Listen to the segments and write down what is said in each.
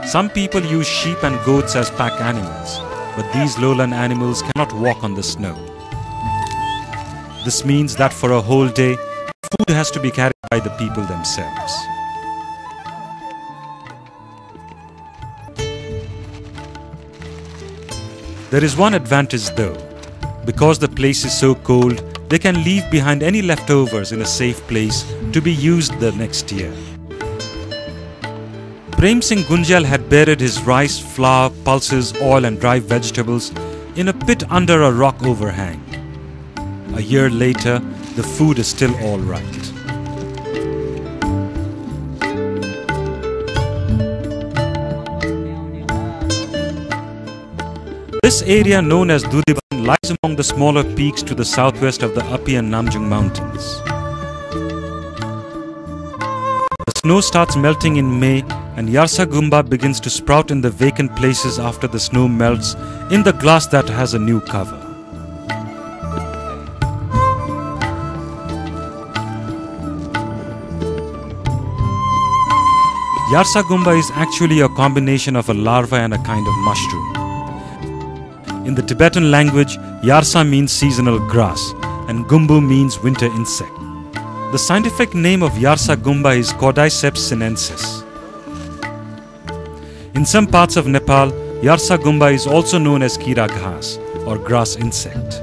Some people use sheep and goats as pack animals, but these lowland animals cannot walk on the snow. This means that for a whole day, food has to be carried by the people themselves. There is one advantage though. Because the place is so cold, they can leave behind any leftovers in a safe place to be used the next year. Prem Singh Gunjal had buried his rice, flour, pulses, oil and dry vegetables in a pit under a rock overhang. A year later, the food is still all right. This area known as Dudiban lies among the smaller peaks to the southwest of the Api and Namjung mountains. The snow starts melting in May and Yarsagumba begins to sprout in the vacant places after the snow melts in the glass that has a new cover. Yarsagumba is actually a combination of a larva and a kind of mushroom. In the Tibetan language, Yarsa means seasonal grass and Gumbu means winter insect. The scientific name of Yarsagumba is Cordyceps sinensis. In some parts of Nepal, Yarsagumba is also known as Kira Ghas or grass insect.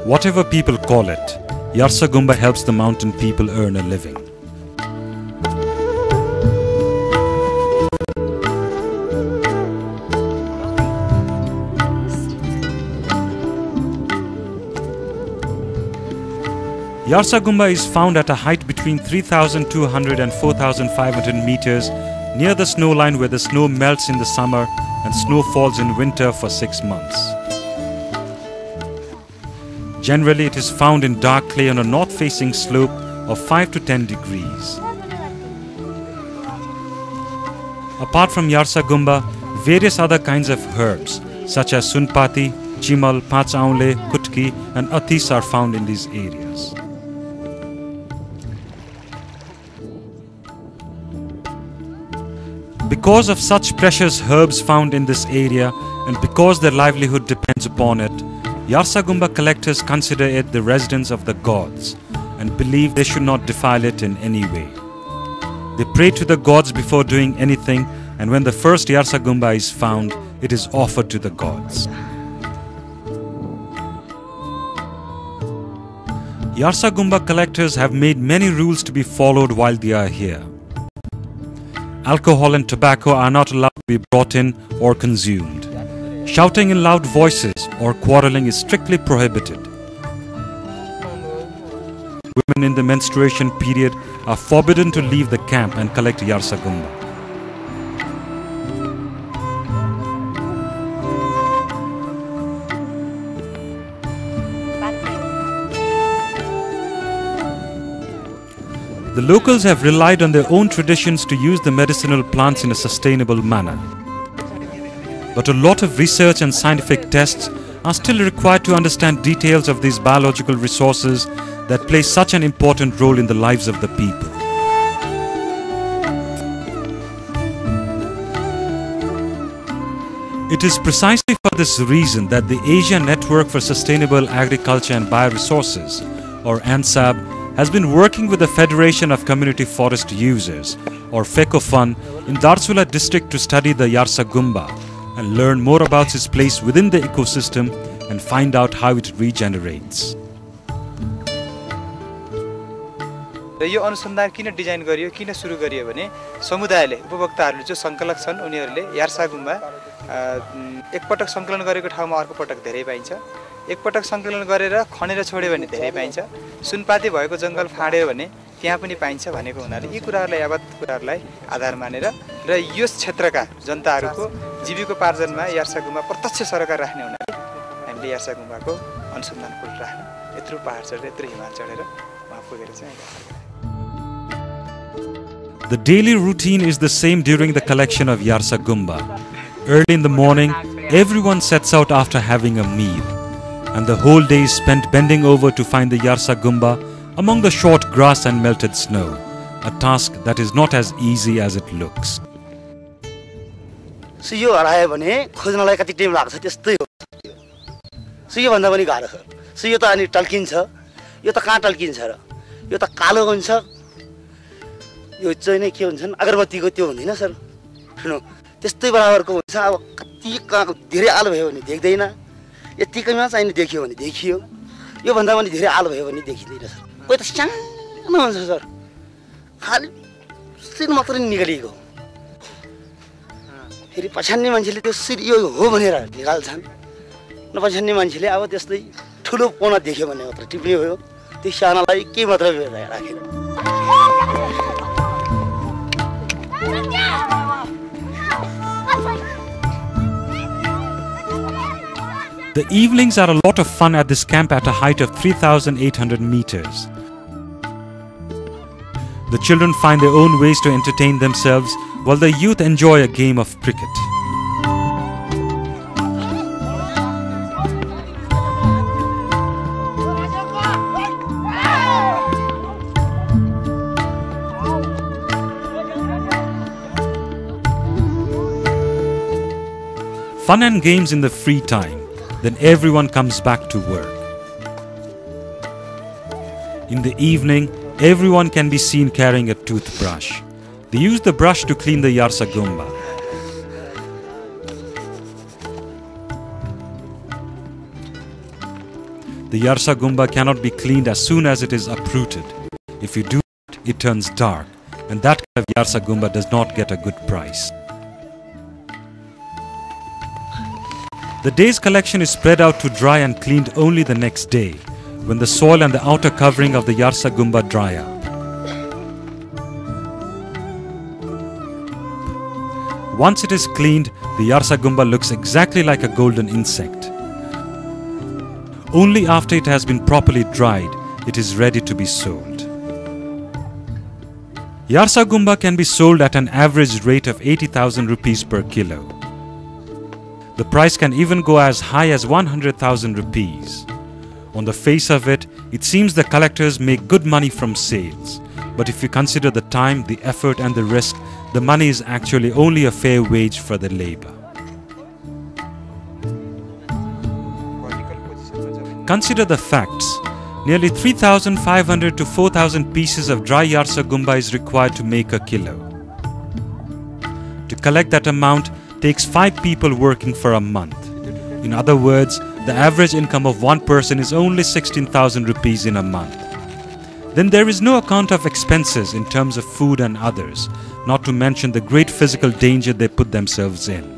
Whatever people call it, Yarsagumba helps the mountain people earn a living. Yarsagumba is found at a height between 3,200 and 4,500 meters near the snow line where the snow melts in the summer and snow falls in winter for 6 months. Generally, it is found in dark clay on a north-facing slope of 5 to 10 degrees. Apart from Yarsagumba, various other kinds of herbs such as sunpati, chimal, pachaule, kutki and atis are found in these areas. Because of such precious herbs found in this area and because their livelihood depends upon it, Yarsagumba collectors consider it the residence of the gods and believe they should not defile it in any way. They pray to the gods before doing anything, and when the first Yarsagumba is found, it is offered to the gods. Yarsagumba collectors have made many rules to be followed while they are here. Alcohol and tobacco are not allowed to be brought in or consumed. Shouting in loud voices or quarreling is strictly prohibited. Women in the menstruation period are forbidden to leave the camp and collect Yarsagumba. The locals have relied on their own traditions to use the medicinal plants in a sustainable manner. But a lot of research and scientific tests are still required to understand details of these biological resources that play such an important role in the lives of the people. It is precisely for this reason that the Asia Network for Sustainable Agriculture and Bioresources, or ANSAB, has been working with the Federation of Community Forest Users, or FECOFUN, in Darsula district to study the Yarsagumba and learn more about its place within the ecosystem and find out how it regenerates. यो अनुसन्धान किन design गरियो किन सुरु गरियो भने समुदायले उपभोक्ताहरूले जो संकलक छन् उनीहरूले यार्सागुम्बा एकपटक संकलन गरेको ठाउँमा अर्को पटक धेरै पाइन्छ एकपटक संकलन गरेर खनेर छोड्यो भने धेरै पाइन्छ सुनपाती भएको जंगल फाड्यो भने त्यहाँ पनि पाइन्छ भनेको हुनाले यी कुराहरुलाई यावत कुराहरुलाई आधार मानेर र यस क्षेत्रका जनताहरुको जीविकोपार्जनमा यार्सागुम्बा प्रत्यक्ष सरकार राख्ने हुनाले हामीले यार्सागुम्बाको अनुसन्धान पुल राख्न यत्रो पहाड चढेर यत्रो हिमाल चढेर वहाँ पुगेर चाहिँ The daily routine is the same during the collection of Yarsagumba. Early in the morning, everyone sets out after having a meal, and the whole day is spent bending over to find the Yarsagumba among the short grass and melted snow, a task that is not as easy as it looks. सुयो हरायो भने खोज्नलाई कति time लाग्छ त्यस्तै हो सुयो भन्दा पनि गाह्रो छ सुयो त अनि टल्किन्छ यो त कहाँ टल्किन्छ र यो त कालो हुन्छ यो चाहिँ नै के हुन्छन् अगरबत्तीको त्यो हुँदैन सर सुन्नु त्यस्तै बराबरको हुन्छ अब कति धेरै आलो भयो भने देख्दैन यतिकैमा चाहिँ देखियो भने देखियो यो भन्दा पनि धेरै आलो भयो भने देखिदैन सर कोही त सानो हुन्छ सर खाली सिन मात्रै निकालिएको फेरि पछान्ने मान्छेले त्यो सिर यो हो भनेर निकाल्छन् नपछान्ने मान्छेले अब त्यस्तै ठुलो कोना देख्यो भने मात्र टिप्ने भयो त्यो सानालाई के मात्र राखेन The evenings are a lot of fun at this camp at a height of 3,800 meters. The children find their own ways to entertain themselves while the youth enjoy a game of cricket. Fun and games in the free time, then everyone comes back to work. In the evening, everyone can be seen carrying a toothbrush. They use the brush to clean the Yarsagumba. The Yarsagumba cannot be cleaned as soon as it is uprooted. If you do that, it turns dark, and that kind of Yarsagumba does not get a good price. The day's collection is spread out to dry and cleaned only the next day, when the soil and the outer covering of the Yarsagumba dry up. Once it is cleaned, the Yarsagumba looks exactly like a golden insect. Only after it has been properly dried, it is ready to be sold. Yarsagumba can be sold at an average rate of 80,000 rupees per kilo. The price can even go as high as 100,000 rupees. On the face of it, it seems the collectors make good money from sales. But if you consider the time, the effort and the risk, the money is actually only a fair wage for the labor. Consider the facts. Nearly 3,500 to 4,000 pieces of dry Yarsagumba is required to make a kilo. To collect that amount takes 5 people working for a month. In other words, the average income of one person is only 16,000 rupees in a month. Then there is no account of expenses in terms of food and others, not to mention the great physical danger they put themselves in.